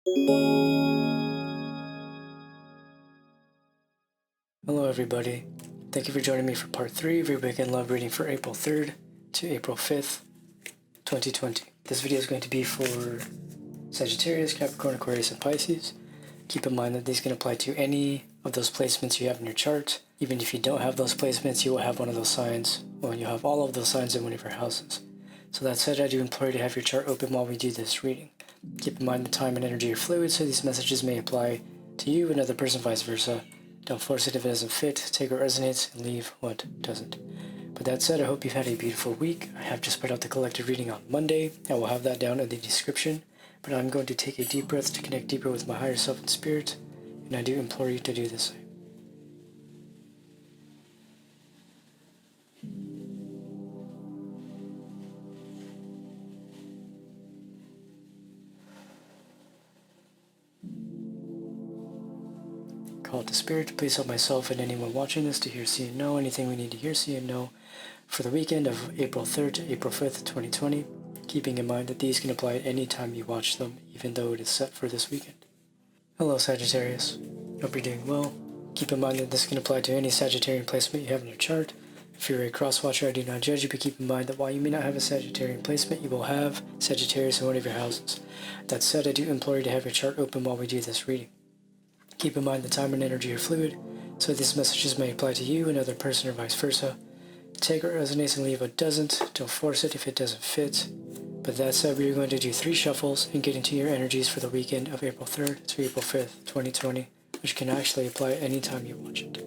Hello everybody, thank you for joining me for part 3 of your Weekend Love reading for April 3rd to April 5th, 2020. This video is going to be for Sagittarius, Capricorn, Aquarius, and Pisces. Keep in mind that these can apply to any of those placements you have in your chart. Even if you don't have those placements, you will have one of those signs, well, you'll have all of those signs in one of your houses. So that said, I do implore you to have your chart open while we do this reading. Keep in mind the time and energy are fluid, so these messages may apply to you, another person, vice versa. Don't force it if it doesn't fit, take what resonates, and leave what doesn't. But that said, I hope you've had a beautiful week. I have just put out the collective reading on Monday. I will have that down in the description. But I'm going to take a deep breath to connect deeper with my higher self and spirit, and I do implore you to do the same. Call to Spirit to please help myself and anyone watching this to hear, see, and know anything we need to hear, see, and know for the weekend of April 3rd to April 5th, 2020, keeping in mind that these can apply at any time you watch them, even though it is set for this weekend. Hello Sagittarius, hope you're doing well. Keep in mind that this can apply to any Sagittarian placement you have in your chart. If you're a cross-watcher, I do not judge you, but keep in mind that while you may not have a Sagittarian placement, you will have Sagittarius in one of your houses. That said, I do implore you to have your chart open while we do this reading. Keep in mind the time and energy are fluid, so these messages may apply to you, another person, or vice versa. Take what resonates and leave what doesn't. Don't force it if it doesn't fit. But that said, we are going to do 3 shuffles and get into your energies for the weekend of April 3rd to April 5th, 2020, which can actually apply any time you watch it.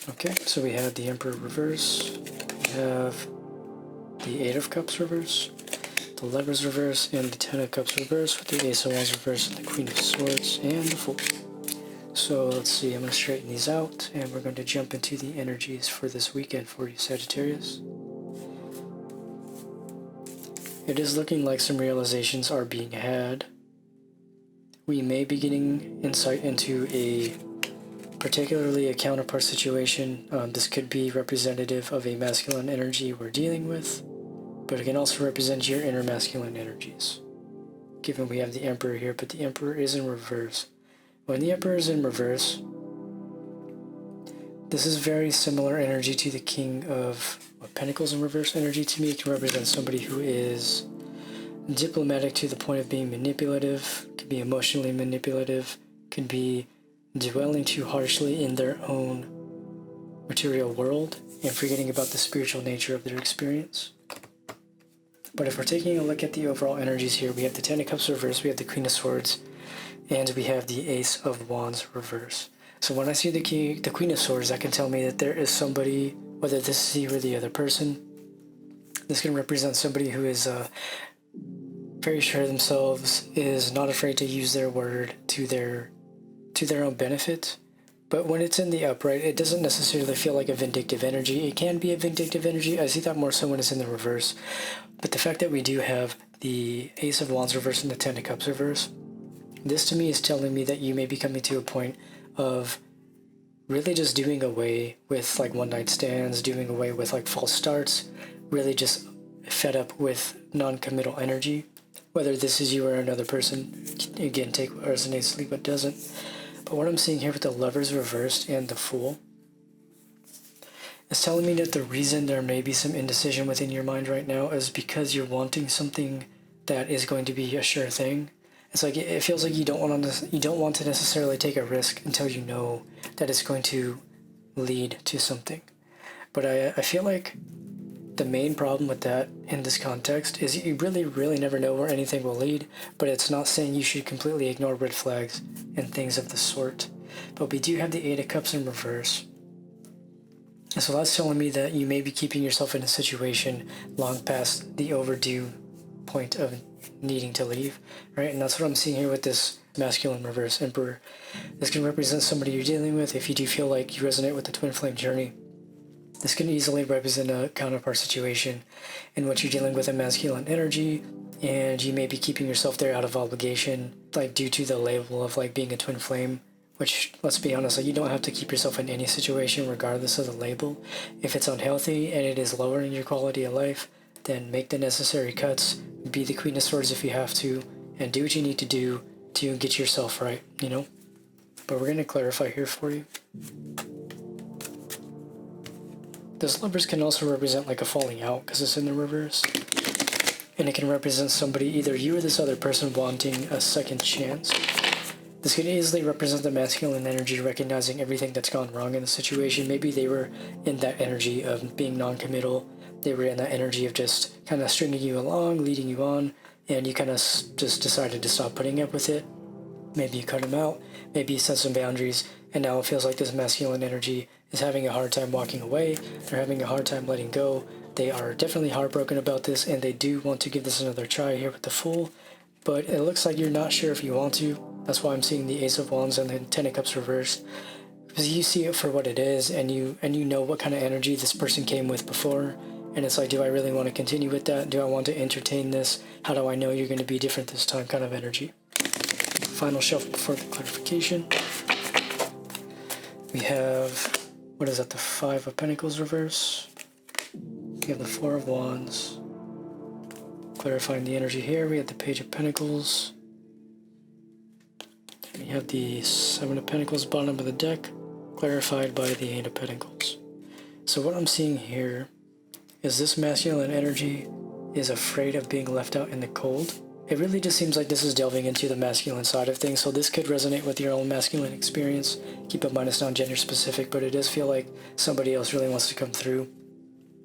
Okay, so we have the Emperor reverse, we have the 8 of Cups reverse, the Lovers reverse, and the 10 of Cups reverse, with the Ace of Wands reverse, and the Queen of Swords, and the Fool. So let's see, I'm going to straighten these out, and we're going to jump into the energies for this weekend for you Sagittarius. It is looking like some realizations are being had. We may be getting insight into particularly a counterpart situation. This could be representative of a masculine energy we're dealing with, but it can also represent your inner masculine energies. Given we have the Emperor here, but the Emperor is in reverse. When the Emperor is in reverse, this is very similar energy to the King of Pentacles in reverse energy. To me, it can represent somebody who is diplomatic to the point of being manipulative, could be emotionally manipulative, could be dwelling too harshly in their own material world and forgetting about the spiritual nature of their experience. But if we're taking a look at the overall energies here, we have the 10 of Cups reverse, we have the Queen of Swords, and we have the Ace of Wands reverse. So when I see the Queen of Swords, that can tell me that there is somebody, whether this is you or the other person, this can represent somebody who is very sure of themselves, is not afraid to use their word to their own benefit. But when it's in the upright, it doesn't necessarily feel like a vindictive energy. It can be a vindictive energy. I see that more so when it's in the reverse. But the fact that we do have the Ace of Wands reverse and the 10 of Cups reverse, this to me is telling me that you may be coming to a point of really just doing away with like one-night stands, doing away with like false starts, really just fed up with non-committal energy. Whether this is you or another person, again, take what resonates, leave what doesn't. But what I'm seeing here with the Lovers reversed and the Fool is telling me that the reason there may be some indecision within your mind right now is because you're wanting something that is going to be a sure thing. It's like it feels like you don't want to necessarily take a risk until you know that it's going to lead to something. But I feel like the main problem with that in this context is you really never know where anything will lead, but it's not saying you should completely ignore red flags and things of the sort. But we do have the 8 of Cups in reverse. So that's telling me that you may be keeping yourself in a situation long past the overdue point of needing to leave, right? And that's what I'm seeing here with this masculine reverse emperor. This can represent somebody you're dealing with. If you do feel like you resonate with the twin flame journey, this can easily represent a counterpart situation in which you're dealing with a masculine energy, and you may be keeping yourself there out of obligation, like due to the label of like being a twin flame, which, let's be honest, like you don't have to keep yourself in any situation regardless of the label. If it's unhealthy and it is lowering your quality of life, then make the necessary cuts, be the Queen of Swords if you have to, and do what you need to do to get yourself right, you know? But we're going to clarify here for you. This Lovers can also represent like a falling out because it's in the reverse. And it can represent somebody, either you or this other person, wanting a second chance. This can easily represent the masculine energy recognizing everything that's gone wrong in the situation. Maybe they were in that energy of being non-committal. They were in that energy of just kind of stringing you along, leading you on, and you kind of just decided to stop putting up with it. Maybe you cut them out, maybe you set some boundaries, and now it feels like this masculine energy is having a hard time walking away. They're having a hard time letting go. They are definitely heartbroken about this, and they do want to give this another try here with the Fool, but it looks like you're not sure if you want to. That's why I'm seeing the Ace of Wands and the Ten of Cups reversed, because you see it for what it is, and you know what kind of energy this person came with before, and it's like, do I really want to continue with that? Do I want to entertain this? How do I know you're going to be different this time kind of energy? Final shuffle before the clarification. We have, what is that, the Five of Pentacles reverse. We have the Four of Wands. Clarifying the energy here, we have the Page of Pentacles. We have the Seven of Pentacles bottom of the deck, clarified by the Eight of Pentacles. So what I'm seeing here is this masculine energy is afraid of being left out in the cold. It really just seems like this is delving into the masculine side of things, so this could resonate with your own masculine experience. Keep in mind it's not gender specific, but it does feel like somebody else really wants to come through.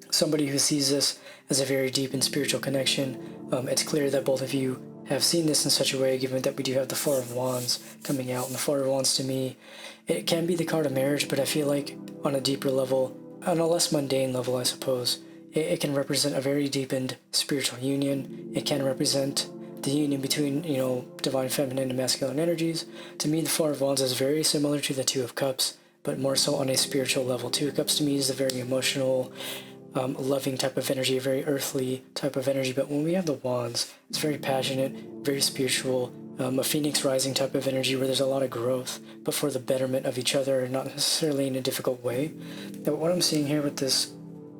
Somebody who sees this as a very deep and spiritual connection. It's clear that both of you have seen this in such a way, given that we do have the Four of Wands coming out. And the Four of Wands, to me, it can be the card of marriage, but I feel like on a deeper level, on a less mundane level, I suppose, it can represent a very deepened spiritual union. It can represent the union between, you know, divine feminine and masculine energies. To me, the Four of Wands is very similar to the Two of Cups, but more so on a spiritual level. Two of Cups to me is a very emotional, loving type of energy, a very earthly type of energy. But when we have the Wands, it's very passionate, very spiritual, a phoenix rising type of energy where there's a lot of growth, but for the betterment of each other, not necessarily in a difficult way. But what I'm seeing here with this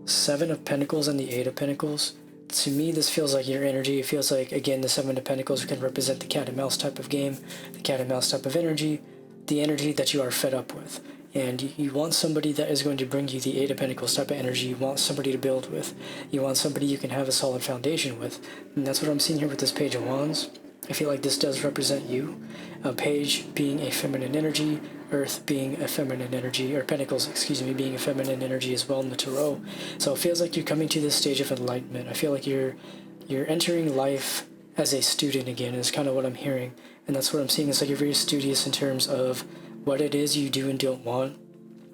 Seven of Pentacles and the Eight of Pentacles, to me this feels like your energy. It feels like, again, the Seven of Pentacles can represent the cat and mouse type of game, the cat and mouse type of energy, the energy that you are fed up with. And you want somebody that is going to bring you the Eight of Pentacles type of energy. You want somebody to build with. You want somebody you can have a solid foundation with. And that's what I'm seeing here with this Page of Wands. I feel like this does represent you. Page being a feminine energy, Earth being a feminine energy, or Pentacles, excuse me, being a feminine energy as well in the Tarot. So it feels like you're coming to this stage of enlightenment. I feel like you're entering life as a student again, is kind of what I'm hearing. And that's what I'm seeing. It's like you're very studious in terms of what it is you do and don't want.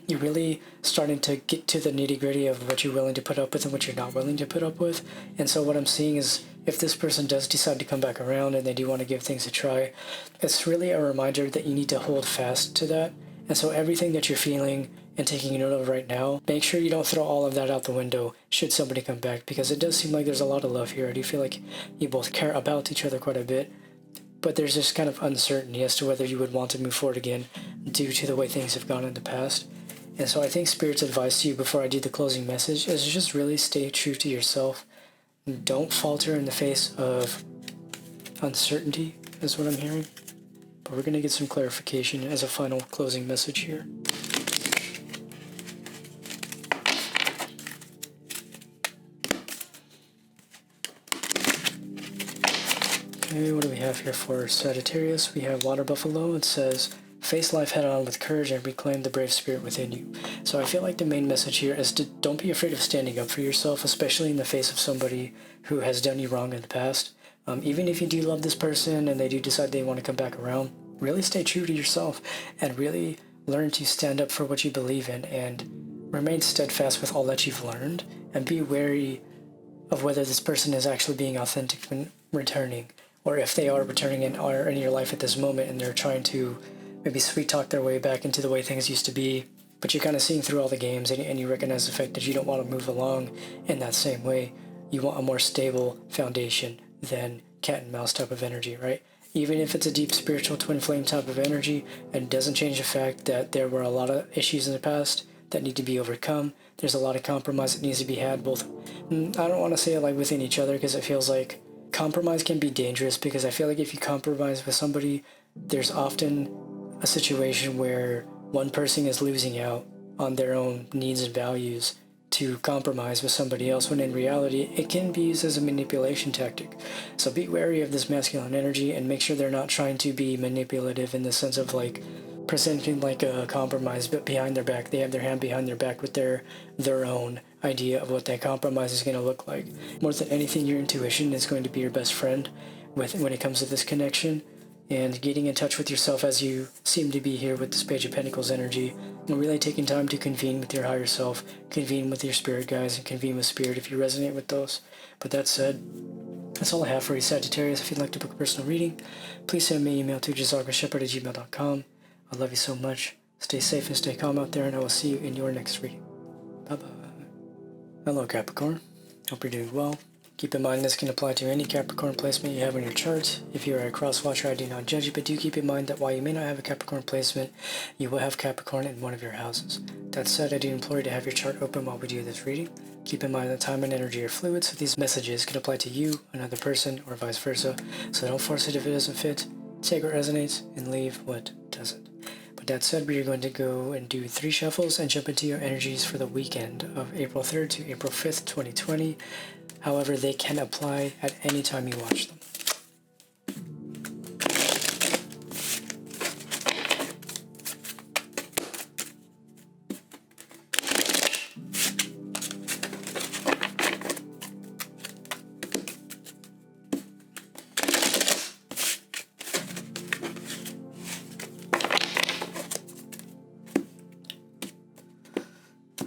You're really starting to get to the nitty-gritty of what you're willing to put up with and what you're not willing to put up with. And so what I'm seeing is, if this person does decide to come back around and they do want to give things a try, it's really a reminder that you need to hold fast to that. And so everything that you're feeling and taking note of right now, make sure you don't throw all of that out the window should somebody come back, because it does seem like there's a lot of love here. I do feel like you both care about each other quite a bit, but there's this kind of uncertainty as to whether you would want to move forward again due to the way things have gone in the past. And so I think Spirit's advice to you before I do the closing message is just really stay true to yourself. Don't falter in the face of uncertainty, is what I'm hearing. But we're going to get some clarification as a final closing message here. Okay, what do we have here for Sagittarius? We have Water Buffalo. It says, face life head on with courage and reclaim the brave spirit within you. So I feel like the main message here is to don't be afraid of standing up for yourself, especially in the face of somebody who has done you wrong in the past. Even if you do love this person and they do decide they want to come back around, really stay true to yourself and really learn to stand up for what you believe in and remain steadfast with all that you've learned, and be wary of whether this person is actually being authentic when returning, or if they are returning and are in your life at this moment and they're trying to maybe sweet talk their way back into the way things used to be, but you're kind of seeing through all the games, and you recognize the fact that you don't want to move along in that same way. You want a more stable foundation than cat and mouse type of energy, right? Even if it's a deep spiritual twin flame type of energy, it doesn't change the fact that there were a lot of issues in the past that need to be overcome. There's a lot of compromise that needs to be had, both, I don't want to say it like within each other, because it feels like compromise can be dangerous, because I feel like if you compromise with somebody, there's often a situation where one person is losing out on their own needs and values to compromise with somebody else, when in reality it can be used as a manipulation tactic. So be wary of this masculine energy and make sure they're not trying to be manipulative in the sense of like presenting like a compromise, but behind their back they have their hand behind their back with their own idea of what that compromise is going to look like. More than anything, your intuition is going to be your best friend when it comes to this connection, and getting in touch with yourself as you seem to be here with this Page of Pentacles energy, and really taking time to convene with your higher self, convene with your spirit guides, and convene with spirit if you resonate with those. But that said, that's all I have for you, Sagittarius. If you'd like to book a personal reading, please send me an email to jzargoshepard@gmail.com. I love you so much. Stay safe and stay calm out there, and I will see you in your next reading. Bye-bye. Hello, Capricorn. Hope you're doing well. Keep in mind this can apply to any Capricorn placement you have on your chart. If you are a cross-watcher, I do not judge you, but do keep in mind that while you may not have a Capricorn placement, you will have Capricorn in one of your houses. That said, I do implore you to have your chart open while we do this reading. Keep in mind that time and energy are fluid, so these messages can apply to you, another person, or vice versa. So don't force it if it doesn't fit. Take what resonates and leave what doesn't. But that said, we are going to go and do 3 shuffles and jump into your energies for the weekend of April 3rd to April 5th, 2020. However, they can apply at any time you watch them.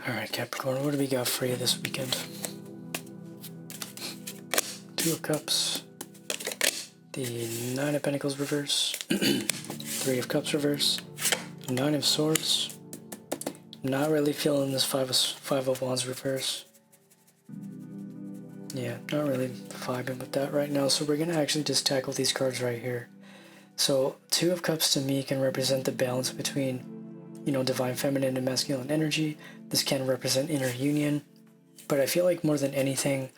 Alright, Capricorn, what do we got for you this weekend? 2 of Cups, the 9 of Pentacles reverse, 3 of Cups reverse, 9 of Swords. Not really feeling this 5 of Wands reverse. Yeah, not really vibing with that right now, so we're going to actually just tackle these cards right here. So 2 of Cups to me can represent the balance between, divine feminine and masculine energy. This can represent inner union, but I feel like more than anything,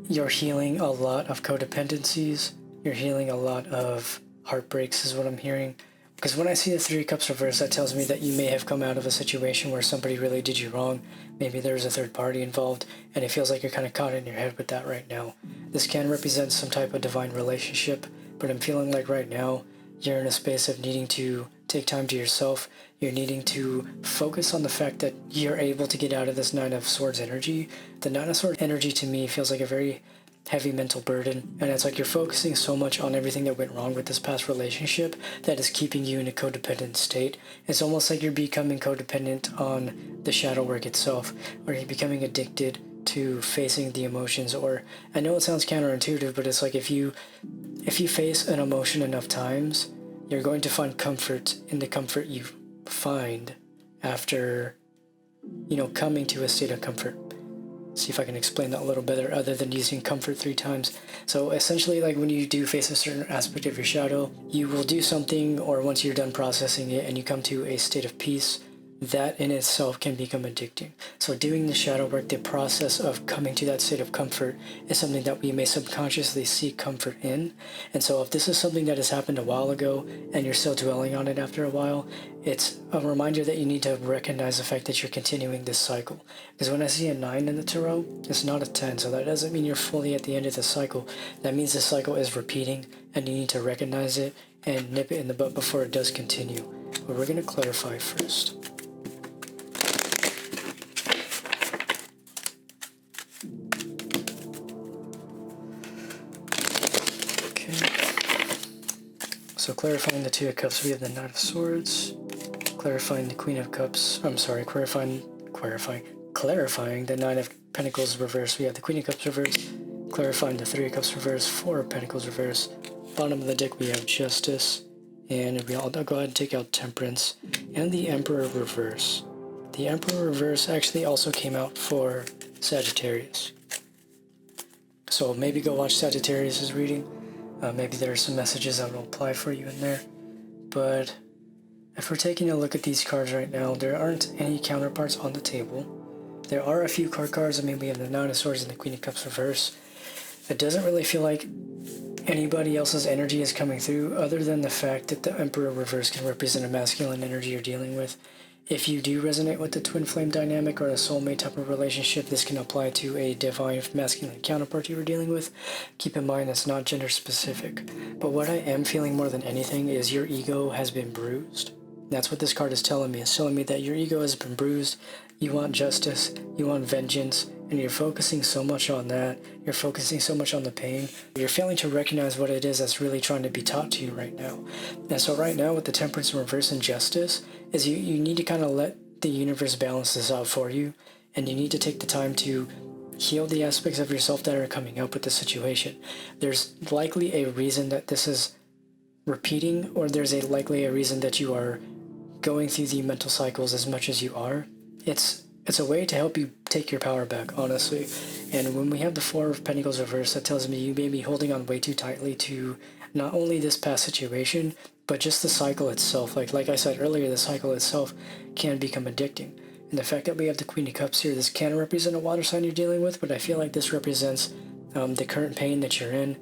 you're healing a lot of codependencies. You're healing a lot of heartbreaks is what I'm hearing. Because when I see the 3 of Cups reverse, that tells me that you may have come out of a situation where somebody really did you wrong. Maybe there's a third party involved, and it feels like you're kind of caught in your head with that right now. This can represent some type of divine relationship, but I'm feeling like right now you're in a space of needing to take time to yourself. You're needing to focus on the fact that you're able to get out of this 9 of Swords energy. The 9 of Swords energy to me feels like a very heavy mental burden, and it's like you're focusing so much on everything that went wrong with this past relationship that is keeping you in a codependent state. It's almost like you're becoming codependent on the shadow work itself, or you're becoming addicted to facing the emotions. Or I know it sounds counterintuitive, but it's like if you face an emotion enough times, you're going to find comfort in the comfort you find after coming to a state of comfort. See if I can explain that a little better other than using comfort 3 times. So essentially, like when you do face a certain aspect of your shadow, you will do something, or once you're done processing it and you come to a state of peace, that in itself can become addicting. So doing the shadow work, the process of coming to that state of comfort, is something that we may subconsciously seek comfort in. And so if this is something that has happened a while ago and you're still dwelling on it after a while, it's a reminder that you need to recognize the fact that you're continuing this cycle. Because when I see a 9 in the tarot, it's not a 10, so that doesn't mean you're fully at the end of the cycle. That means the cycle is repeating, and you need to recognize it and nip it in the bud before it does continue. But we're going to clarify first. So clarifying the 2 of Cups, we have the 9 of Swords. Clarifying the Queen of Cups. I'm sorry, clarifying clarifying the Nine of Pentacles reverse. We have the Queen of Cups reverse, clarifying the Three of Cups reverse, Four of Pentacles reverse. Bottom of the deck we have Justice, and I'll go ahead and take out Temperance, and the Emperor reverse. The Emperor reverse actually also came out for Sagittarius. So maybe go watch Sagittarius' reading. Maybe there are some messages that will apply for you in there. But if we're taking a look at these cards right now, there aren't any counterparts on the table. There are a few cards. I mean, we have the Nine of Swords and the Queen of Cups reverse. It doesn't really feel like anybody else's energy is coming through, other than the fact that the Emperor reverse can represent a masculine energy you're dealing with. If you do resonate with the twin flame dynamic or a soulmate type of relationship, this can apply to a divine masculine counterpart you were dealing with. Keep in mind that's not gender specific. But what I am feeling more than anything is your ego has been bruised. That's what this card is telling me. It's telling me that your ego has been bruised. You want justice, you want vengeance, and you're focusing so much on that. You're focusing so much on the pain. You're failing to recognize what it is that's really trying to be taught to you right now. And so right now with the Temperance in reverse and Justice, is you need to kind of let the universe balance this out for you, and you need to take the time to heal the aspects of yourself that are coming up with the situation. There's likely a reason that this is repeating, or there's likely a reason that you are going through the mental cycles as much as you are. It's a way to help you take your power back, honestly. And when we have the Four of Pentacles reversed, that tells me you may be holding on way too tightly to not only this past situation, but just the cycle itself. Like I said earlier, the cycle itself can become addicting. And the fact that we have the Queen of Cups here, this can represent a water sign you're dealing with, but I feel like this represents the current pain that you're in.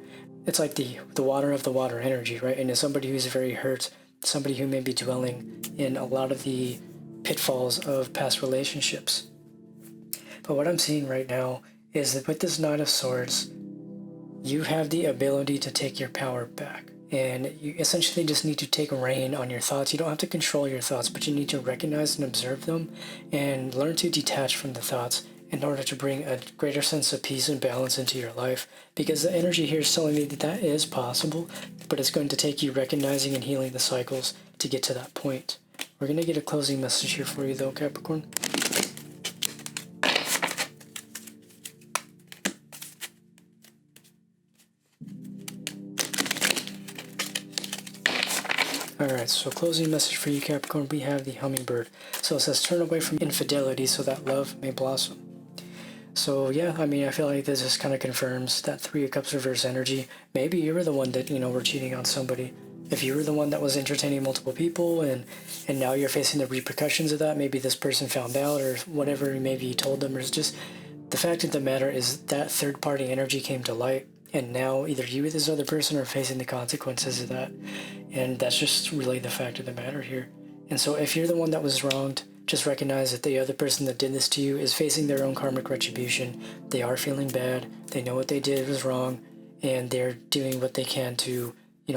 It's like the water of the water energy, right? And as somebody who's very hurt, somebody who may be dwelling in a lot of the pitfalls of past relationships. But what I'm seeing right now is that with this Nine of Swords, you have the ability to take your power back. And you essentially just need to take reign on your thoughts. You don't have to control your thoughts, but you need to recognize and observe them and learn to detach from the thoughts in order to bring a greater sense of peace and balance into your life. Because the energy here is telling me that that is possible, but it's going to take you recognizing and healing the cycles to get to that point. We're going to get a closing message here for you though, Capricorn. Alright, so closing message for you, Capricorn, we have the hummingbird. So it says, turn away from infidelity so that love may blossom. So yeah, I mean, I feel like this just kind of confirms that Three of Cups reverse energy. Maybe you were the one that, were cheating on somebody. If you were the one that was entertaining multiple people and now you're facing the repercussions of that, maybe this person found out or whatever, maybe you told them, or it's just the fact of the matter is that third-party energy came to light, and now either you or this other person are facing the consequences of that. And that's just really the fact of the matter here. And so if you're the one that was wronged, just recognize that the other person that did this to you is facing their own karmic retribution. They are feeling bad. They know what they did was wrong, and they're doing what they can to,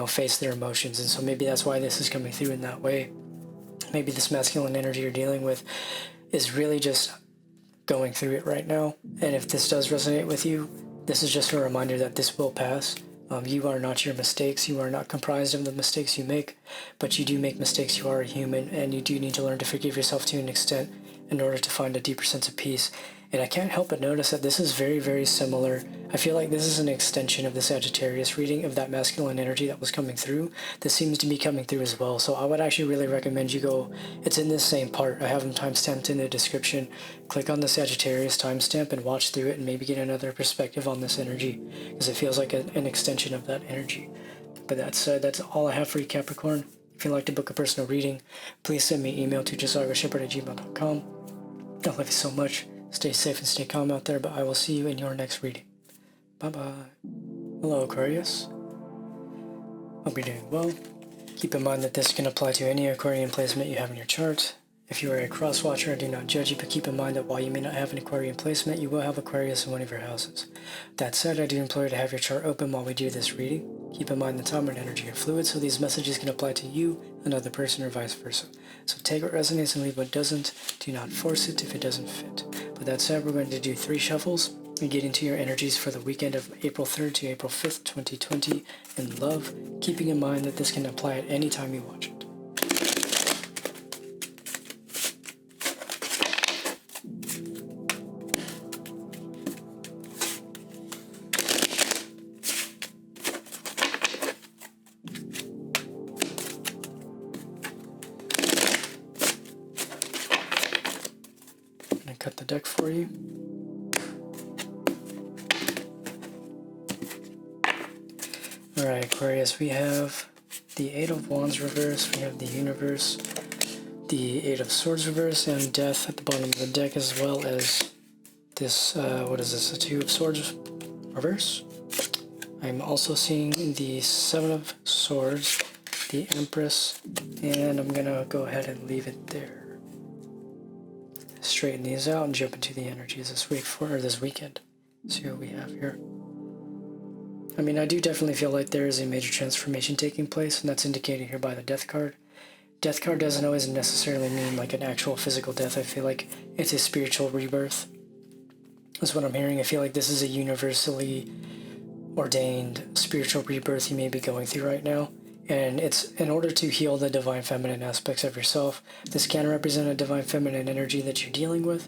face their emotions. And so maybe that's why this is coming through in that way. Maybe this masculine energy you're dealing with is really just going through it right now. And if this does resonate with you, this is just a reminder that this will pass. You are not your mistakes. You are not comprised of the mistakes you make, but you do make mistakes. You are a human, and you do need to learn to forgive yourself to an extent in order to find a deeper sense of peace. And I can't help but notice that this is very, very similar. I feel like this is an extension of the Sagittarius reading of that masculine energy that was coming through. This seems to be coming through as well. So I would actually really recommend you go, it's in this same part. I have them timestamped in the description. Click on the Sagittarius timestamp and watch through it and maybe get another perspective on this energy, because it feels like an extension of that energy. But that's all I have for you, Capricorn. If you'd like to book a personal reading, please send me an email to jzargoshepard@gmail.com. I love you so much. Stay safe and stay calm out there, but I will see you in your next reading. Bye-bye. Hello, Aquarius. Hope you're doing well. Keep in mind that this can apply to any Aquarian placement you have in your chart. If you are a cross-watcher, I do not judge you, but keep in mind that while you may not have an Aquarian placement, you will have Aquarius in one of your houses. That said, I do implore you to have your chart open while we do this reading. Keep in mind that time and energy are fluid, so these messages can apply to you, another person, or vice versa. So take what resonates and leave what doesn't. Do not force it if it doesn't fit. With that said, we're going to do 3 shuffles and get into your energies for the weekend of April 3rd to April 5th, 2020 in love, keeping in mind that this can apply at any time you watch it. cut the deck for you. Alright, Aquarius, we have the Eight of Wands reverse, we have the Universe, the Eight of Swords reverse, and Death at the bottom of the deck, as well as this, what is this, the Two of Swords reverse. I'm also seeing the Seven of Swords, the Empress, and I'm gonna go ahead and leave it there. Straighten these out and jump into the energies this week or this weekend. See what we have here. I mean, I do definitely feel like there is a major transformation taking place, and that's indicated here by the Death card. Death card doesn't always necessarily mean like an actual physical death. I feel like it's a spiritual rebirth. That's what I'm hearing. I feel like this is a universally ordained spiritual rebirth you may be going through right now. And it's in order to heal the divine feminine aspects of yourself. This can represent a divine feminine energy that you're dealing with,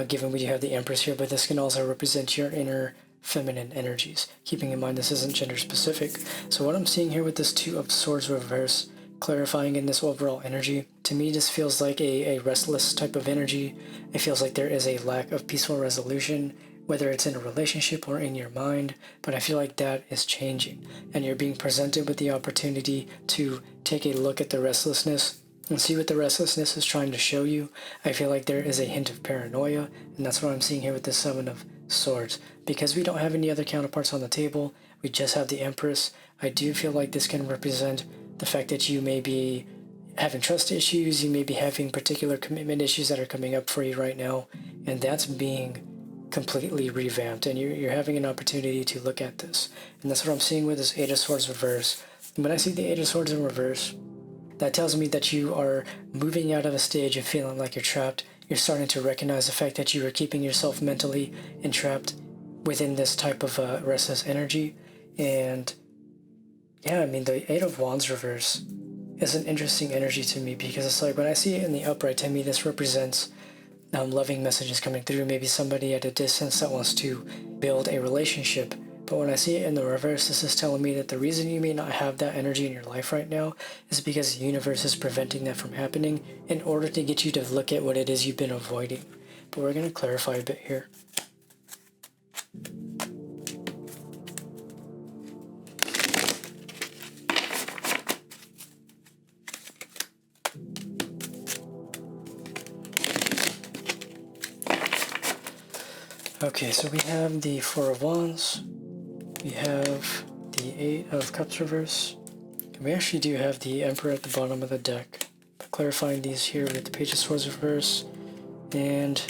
given we do have the Empress here, but this can also represent your inner feminine energies, keeping in mind this isn't gender specific. So what I'm seeing here with this Two of Swords reverse, clarifying in this overall energy, to me this feels like a restless type of energy. It feels like there is a lack of peaceful resolution, whether it's in a relationship or in your mind, but I feel like that is changing, and you're being presented with the opportunity to take a look at the restlessness and see what the restlessness is trying to show you. I feel like there is a hint of paranoia, and that's what I'm seeing here with the Seven of Swords. Because we don't have any other counterparts on the table, we just have the Empress. I do feel like this can represent the fact that you may be having trust issues, you may be having particular commitment issues that are coming up for you right now, and that's being completely revamped, and you're having an opportunity to look at this. And that's what I'm seeing with this Eight of Swords reverse. And when I see the Eight of Swords in reverse, that tells me that you are moving out of a stage of feeling like you're trapped. You're starting to recognize the fact that you are keeping yourself mentally entrapped within this type of restless energy. And yeah, I mean, the Eight of Wands reverse is an interesting energy to me, because it's like when I see it in the upright, to me this represents loving messages coming through, maybe somebody at a distance that wants to build a relationship. But when I see it in the reverse, this is telling me that the reason you may not have that energy in your life right now is because the universe is preventing that from happening in order to get you to look at what it is you've been avoiding. But we're going to clarify a bit here. Okay, so we have the Four of Wands, we have the Eight of Cups reverse, and we actually do have the Emperor at the bottom of the deck. But clarifying these here with the Page of Swords reverse, and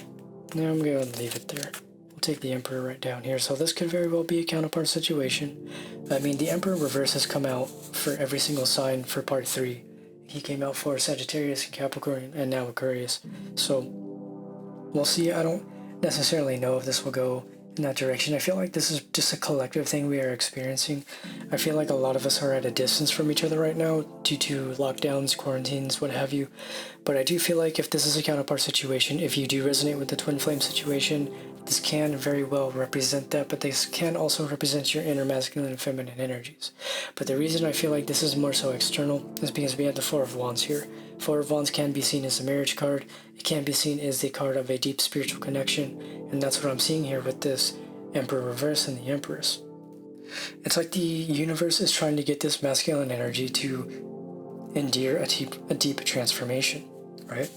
now I'm going to leave it there. We'll take the Emperor right down here. So this could very well be a counterpart situation. I mean, the Emperor reverse has come out for every single sign for part 3. He came out for Sagittarius and Capricorn, and now Aquarius. So we'll see. I don't necessarily know if this will go in that direction. I feel like this is just a collective thing we are experiencing. I feel like a lot of us are at a distance from each other right now due to lockdowns, quarantines, what have you. But I do feel like if this is a counterpart situation, if you do resonate with the twin flame situation, this can very well represent that, but this can also represent your inner masculine and feminine energies. But the reason I feel like this is more so external is because we have the Four of Wands here. Four of Wands can be seen as a marriage card. It can be seen as the card of a deep spiritual connection, and that's what I'm seeing here with this Emperor reverse and the Empress. It's like the universe is trying to get this masculine energy to endure a deep transformation, right?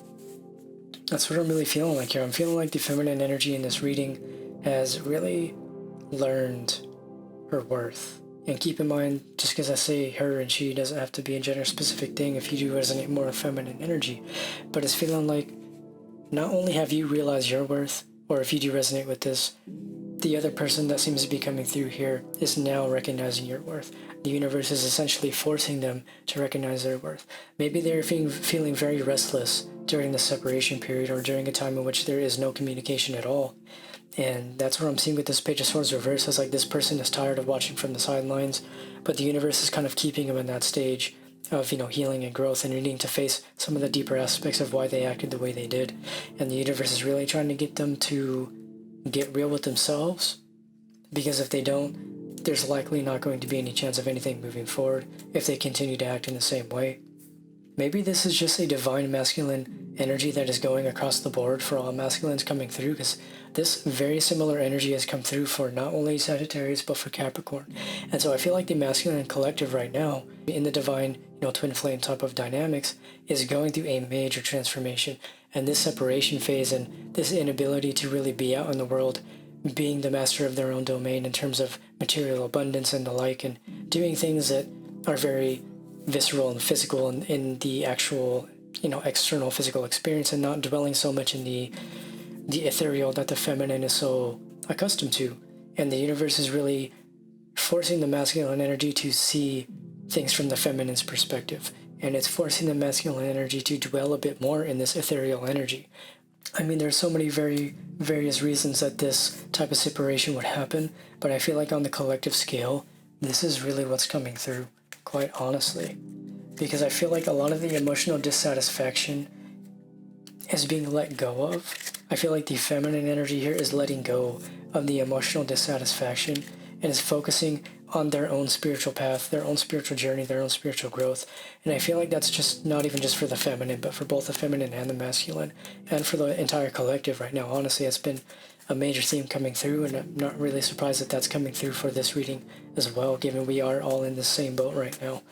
That's what I'm really feeling like here. I'm feeling like the feminine energy in this reading has really learned her worth. And keep in mind, just because I say her and she doesn't have to be a gender-specific thing if you do resonate more with feminine energy. But it's feeling like not only have you realized your worth, or if you do resonate with this, the other person that seems to be coming through here is now recognizing your worth. The universe is essentially forcing them to recognize their worth. Maybe they're feeling very restless during the separation period, or during a time in which there is no communication at all. And that's what I'm seeing with this Page of Swords reverse. It's like this person is tired of watching from the sidelines, but the universe is kind of keeping them in that stage of, healing and growth, and needing to face some of the deeper aspects of why they acted the way they did. And the universe is really trying to get them to get real with themselves, because if they don't, there's likely not going to be any chance of anything moving forward if they continue to act in the same way. Maybe this is just a divine masculine energy that is going across the board for all masculines coming through, because this very similar energy has come through for not only Sagittarius but for Capricorn. And so I feel like the masculine collective right now in the divine, twin flame type of dynamics is going through a major transformation. And this separation phase and this inability to really be out in the world, being the master of their own domain in terms of material abundance and the like, and doing things that are very visceral and physical in the actual, external physical experience, and not dwelling so much in the ethereal that the feminine is so accustomed to. And the universe is really forcing the masculine energy to see things from the feminine's perspective. And it's forcing the masculine energy to dwell a bit more in this ethereal energy. I mean, there's so many very various reasons that this type of separation would happen, but I feel like on the collective scale, this is really what's coming through, quite honestly. Because I feel like a lot of the emotional dissatisfaction is being let go of. I feel like the feminine energy here is letting go of the emotional dissatisfaction and is focusing on their own spiritual path, their own spiritual journey, their own spiritual growth. And I feel like that's just not even just for the feminine, but for both the feminine and the masculine, and for the entire collective right now. Honestly, it's been a major theme coming through, and I'm not really surprised that that's coming through for this reading as well, given we are all in the same boat right now.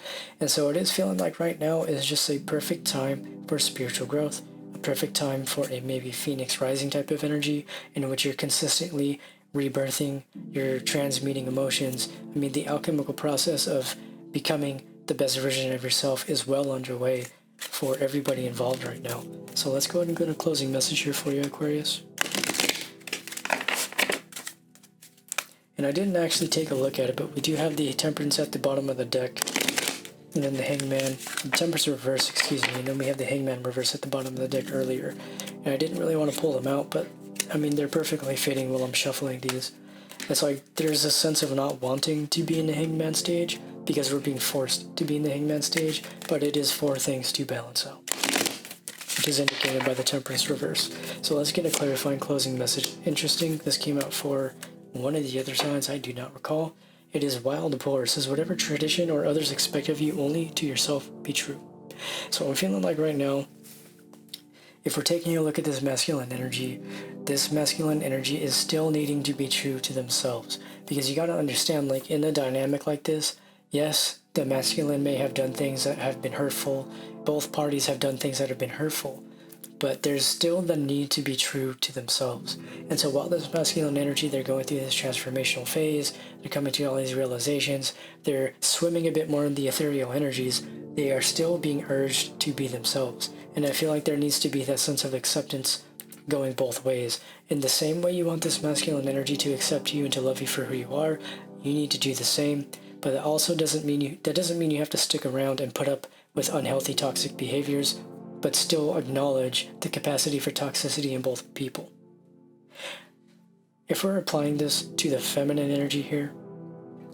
And so it is feeling like right now is just a perfect time for spiritual growth, a perfect time for a maybe Phoenix rising type of energy in which you're consistently rebirthing, you're transmuting emotions. I mean, the alchemical process of becoming the best version of yourself is well underway for everybody involved right now. So let's go ahead and go to a closing message here for you, Aquarius. And I didn't actually take a look at it, but we do have the Temperance at the bottom of the deck, and then the Hangman, the Temperance reverse, and then we have the Hangman reverse at the bottom of the deck earlier. And I didn't really want to pull them out, but I mean, they're perfectly fitting while I'm shuffling these. It's like there's a sense of not wanting to be in the Hangman stage because we're being forced to be in the Hangman stage, but it is for things to balance out, which is indicated by the Temperance reverse. So let's get a clarifying closing message. Interesting, this came out for one of the other signs, I do not recall. It is wild boar. It says, whatever tradition or others expect of you, only to yourself be true. So I'm feeling like right now, if we're taking a look at this masculine energy is still needing to be true to themselves. Because you got to understand, like, in a dynamic like this, yes, the masculine may have done things that have been hurtful. Both parties have done things that have been hurtful. But there's still the need to be true to themselves. And so while this masculine energy, they're going through this transformational phase, they're coming to all these realizations, they're swimming a bit more in the ethereal energies, they are still being urged to be themselves. And I feel like there needs to be that sense of acceptance going both ways. In the same way you want this masculine energy to accept you and to love you for who you are, you need to do the same. But that also doesn't mean you have to stick around and put up with unhealthy, toxic behaviors, but still acknowledge the capacity for toxicity in both people. If we're applying this to the feminine energy here,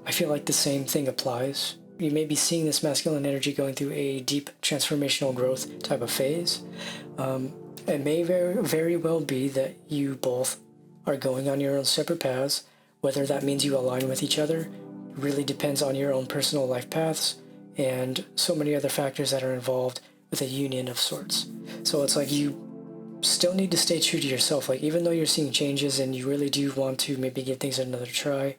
I feel like the same thing applies. You may be seeing this masculine energy going through a deep transformational growth type of phase. It may very well be that you both are going on your own separate paths. Whether that means you align with each other really depends on your own personal life paths and so many other factors that are involved with a union of sorts. So it's like you still need to stay true to yourself. Like, even though you're seeing changes and you really do want to maybe give things another try,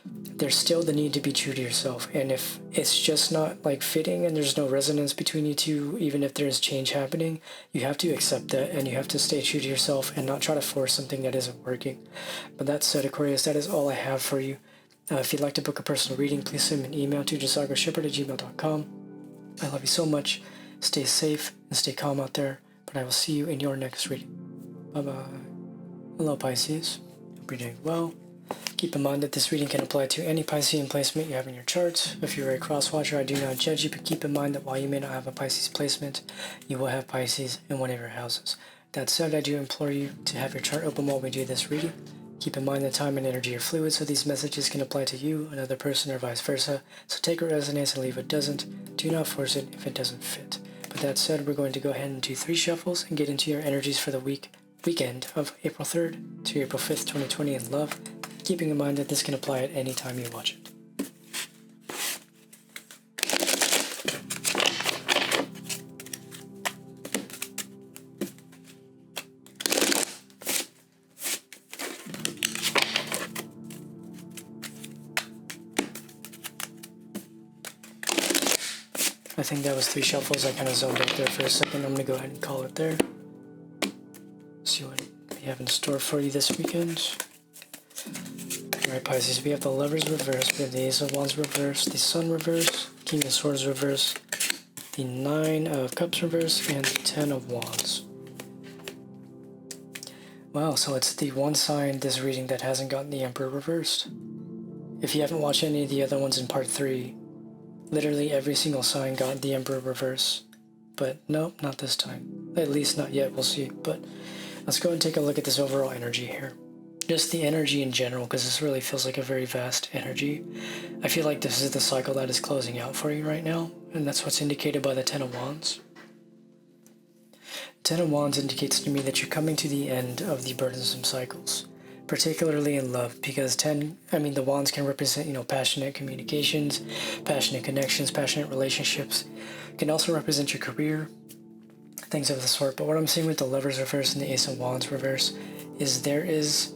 there's still the need to be true to yourself. And if it's just not like fitting and there's no resonance between you two, even if there's change happening, you have to accept that and you have to stay true to yourself and not try to force something that isn't working. But that said, Aquarius, that is all I have for you. If you'd like to book a personal reading, please send me an email to jzargoshepard@gmail.com. I love you so much. Stay safe and stay calm out there, but I will see you in your next reading. Bye-bye. Hello, Pisces. Hope you're doing well. Keep in mind that this reading can apply to any Piscean placement you have in your charts. If you're a cross-watcher, I do not judge you, but keep in mind that while you may not have a Pisces placement, you will have Pisces in one of your houses. That said, I do implore you to have your chart open while we do this reading. Keep in mind that time and energy are fluid, so these messages can apply to you, another person, or vice versa. So take what resonates and leave what doesn't. Do not force it if it doesn't fit. But that said, we're going to go ahead and do 3 shuffles and get into your energies for the weekend of April 3rd to April 5th, 2020 in love, keeping in mind that this can apply at any time you watch it. think that was 3 shuffles. I kind of zoned out there for a second. I'm going to go ahead and call it there. See what we have in store for you this weekend. Alright, Pisces, we have the Lovers reverse, we have the Ace of Wands reverse, the Sun reverse, King of Swords reverse, the 9 of Cups reverse, and the 10 of Wands. Wow, so it's the one sign this reading that hasn't gotten the Emperor reversed. If you haven't watched any of the other ones in part 3, literally every single sign got the Emperor reverse. But nope, not this time. At least not yet, we'll see. But let's go and take a look at this overall energy here. Just the energy in general, because this really feels like a very vast energy. I feel like this is the cycle that is closing out for you right now, and that's what's indicated by the 10 of Wands. 10 of Wands indicates to me that you're coming to the end of the burdensome cycles, particularly in love, because the Wands can represent, passionate communications, passionate connections, passionate relationships. It can also represent your career, things of the sort. But what I'm seeing with the Lovers reverse and the Ace of Wands reverse is there is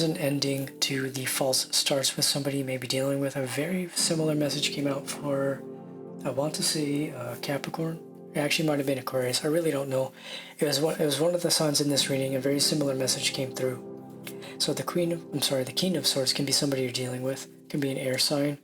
an ending to the false starts with somebody you may be dealing with. A very similar message came out for, I want to say, Capricorn. It actually might have been Aquarius. I really don't know. It was one of the signs in this reading. A very similar message came through. So the King of Swords can be somebody you're dealing with. It can be an air sign.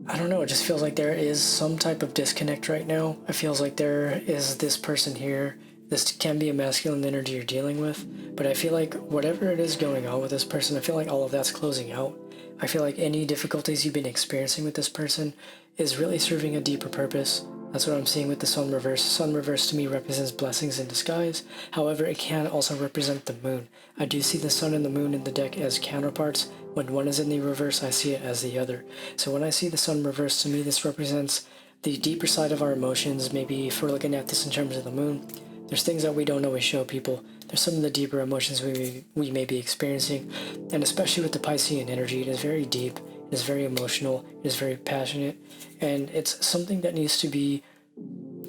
I don't know. It just feels like there is some type of disconnect right now. It feels like there is this person here. This can be a masculine energy you're dealing with. But I feel like whatever it is going on with this person, I feel like all of that's closing out. I feel like any difficulties you've been experiencing with this person is really serving a deeper purpose. That's what I'm seeing with the Sun reverse. Sun reverse to me represents blessings in disguise. However, it can also represent the moon. I do see the Sun and the moon in the deck as counterparts. When one is in the reverse, I see it as the other. So when I see the Sun reverse, to me this represents the deeper side of our emotions. Maybe if we're looking at this in terms of the moon, there's things that we don't always show people. There's some of the deeper emotions we may be experiencing. And especially with the Piscean energy, it is very deep. It is very emotional, it is very passionate, and it's something that needs to be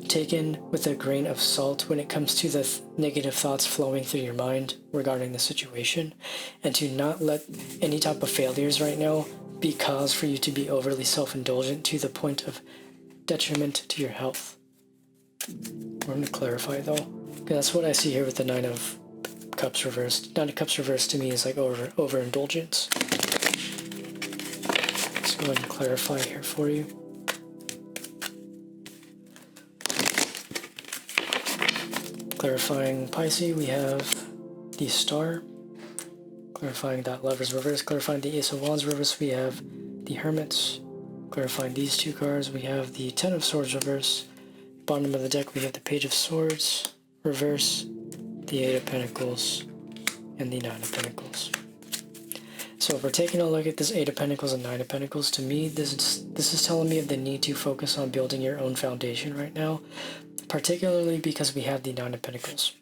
taken with a grain of salt when it comes to the negative thoughts flowing through your mind regarding the situation, and to not let any type of failures right now be cause for you to be overly self-indulgent to the point of detriment to your health. We're going to clarify though, because that's what I see here with the 9 of Cups reversed. 9 of Cups reversed to me is like overindulgence. Go ahead and clarify here for you. Clarifying Pisces, we have the Star. Clarifying that Lovers reverse. Clarifying the Ace of Wands reverse, we have the Hermits. Clarifying these 2 cards, we have the 10 of Swords reverse. Bottom of the deck, we have the Page of Swords reverse, the 8 of Pentacles, and the 9 of Pentacles. So if we're taking a look at this 8 of Pentacles and 9 of Pentacles, to me, this is telling me of the need to focus on building your own foundation right now, particularly because we have the 9 of Pentacles.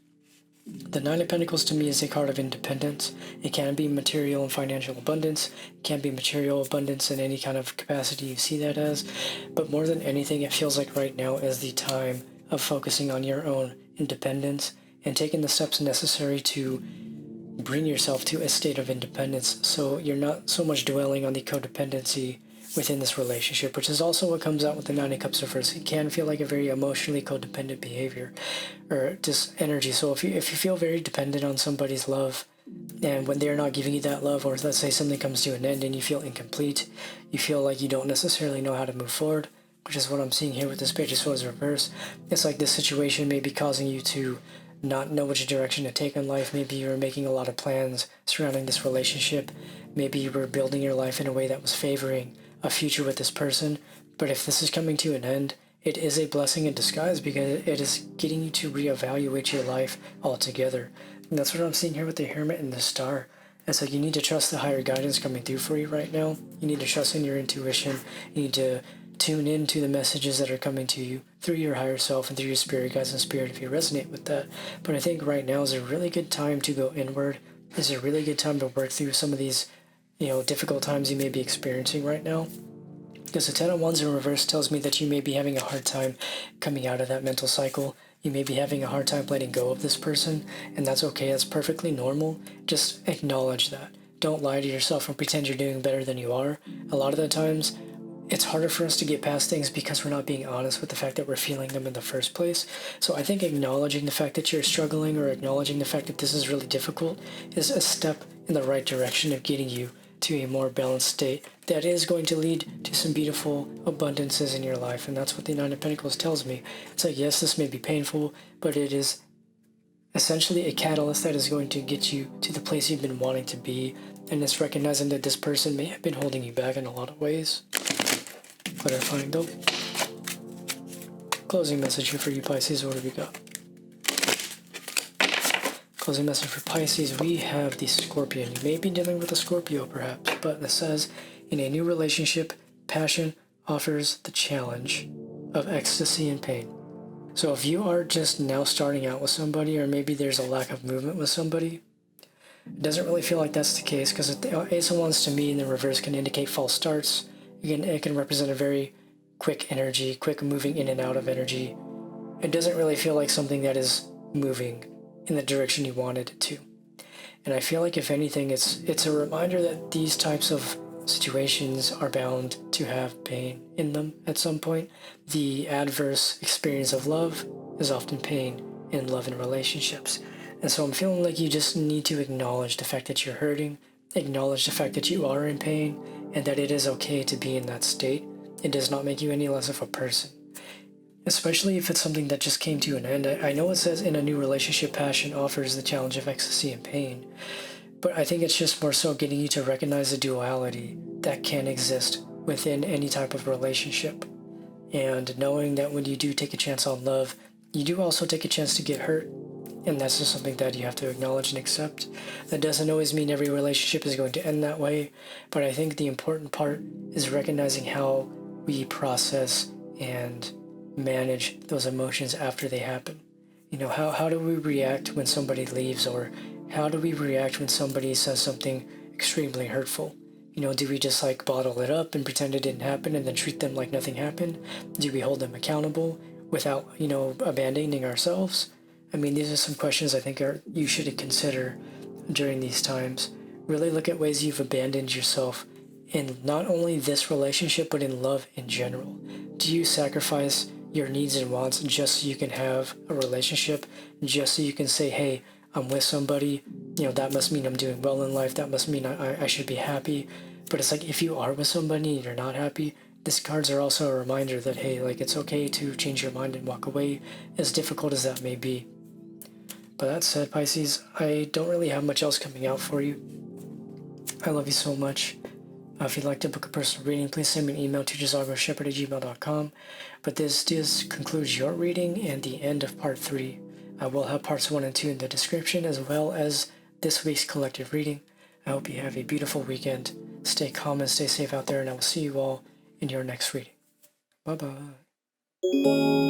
The 9 of Pentacles to me is a card of independence. It can be material and financial abundance. It can be material abundance in any kind of capacity you see that as. But more than anything, it feels like right now is the time of focusing on your own independence and taking the steps necessary to bring yourself to a state of independence, so you're not so much dwelling on the codependency within this relationship, which is also what comes out with the 9 of Cups reverse. It can feel like a very emotionally codependent behavior or just energy. So if you feel very dependent on somebody's love, and when they're not giving you that love, or let's say something comes to an end and you feel incomplete, you feel like you don't necessarily know how to move forward, which is what I'm seeing here with this Page of Swords reverse. It's like this situation may be causing you to not know which direction to take in life. Maybe you were making a lot of plans surrounding this relationship. Maybe you were building your life in a way that was favoring a future with this person. But if this is coming to an end, it is a blessing in disguise, because it is getting you to reevaluate your life altogether. And that's what I'm seeing here with the Hermit and the Star. It's like you need to trust the higher guidance coming through for you right now. You need to trust in your intuition. You need to tune in to the messages that are coming to you through your higher self and through your spirit guides and spirit if you resonate with that. But I think right now is a really good time to go inward. It's a really good time to work through some of these, difficult times you may be experiencing right now. Because the 10 of Wands in reverse tells me that you may be having a hard time coming out of that mental cycle. You may be having a hard time letting go of this person, and that's okay. That's perfectly normal. Just acknowledge that. Don't lie to yourself and pretend you're doing better than you are. A lot of the times, it's harder for us to get past things because we're not being honest with the fact that we're feeling them in the first place. So I think acknowledging the fact that you're struggling or acknowledging the fact that this is really difficult is a step in the right direction of getting you to a more balanced state that is going to lead to some beautiful abundances in your life. And that's what the Nine of Pentacles tells me. It's like, yes, this may be painful, but it is essentially a catalyst that is going to get you to the place you've been wanting to be. And it's recognizing that this person may have been holding you back in a lot of ways. Clarifying though. Closing message here for you, Pisces. What do we got? Closing message for Pisces. We have the Scorpion. You may be dealing with a Scorpio perhaps, but it says, in a new relationship, passion offers the challenge of ecstasy and pain. So if you are just now starting out with somebody, or maybe there's a lack of movement with somebody, it doesn't really feel like that's the case, because the Ace of Wands to me in the reverse can indicate false starts. Again, it can represent a very quick energy, quick moving in and out of energy. It doesn't really feel like something that is moving in the direction you wanted it to. And I feel like if anything, it's a reminder that these types of situations are bound to have pain in them at some point. The adverse experience of love is often pain in love and relationships. And so I'm feeling like you just need to acknowledge the fact that you're hurting, acknowledge the fact that you are in pain, and that it is okay to be in that state. It does not make you any less of a person. Especially if it's something that just came to an end. I know it says in a new relationship, passion offers the challenge of ecstasy and pain, but I think it's just more so getting you to recognize the duality that can exist within any type of relationship. And knowing that when you do take a chance on love, you do also take a chance to get hurt. And that's just something that you have to acknowledge and accept. That doesn't always mean every relationship is going to end that way, but I think the important part is recognizing how we process and manage those emotions after they happen. You know, how do we react when somebody leaves, or how do we react when somebody says something extremely hurtful? You know, do we just like bottle it up and pretend it didn't happen and then treat them like nothing happened? Do we hold them accountable without, you know, abandoning ourselves? I mean, these are some questions I think you should consider during these times. Really look at ways you've abandoned yourself in not only this relationship, but in love in general. Do you sacrifice your needs and wants just so you can have a relationship, just so you can say, hey, I'm with somebody, you know, that must mean I'm doing well in life, that must mean I should be happy. But it's like, if you are with somebody and you're not happy, these cards are also a reminder that, hey, like, it's okay to change your mind and walk away, as difficult as that may be. But that said, Pisces, I don't really have much else coming out for you. I love you so much. If you'd like to book a personal reading, please send me an email to jzargoshepard@gmail.com. But this just concludes your reading and the end of part 3. I will have parts 1 and 2 in the description, as well as this week's collective reading. I hope you have a beautiful weekend. Stay calm and stay safe out there, and I will see you all in your next reading. Bye-bye.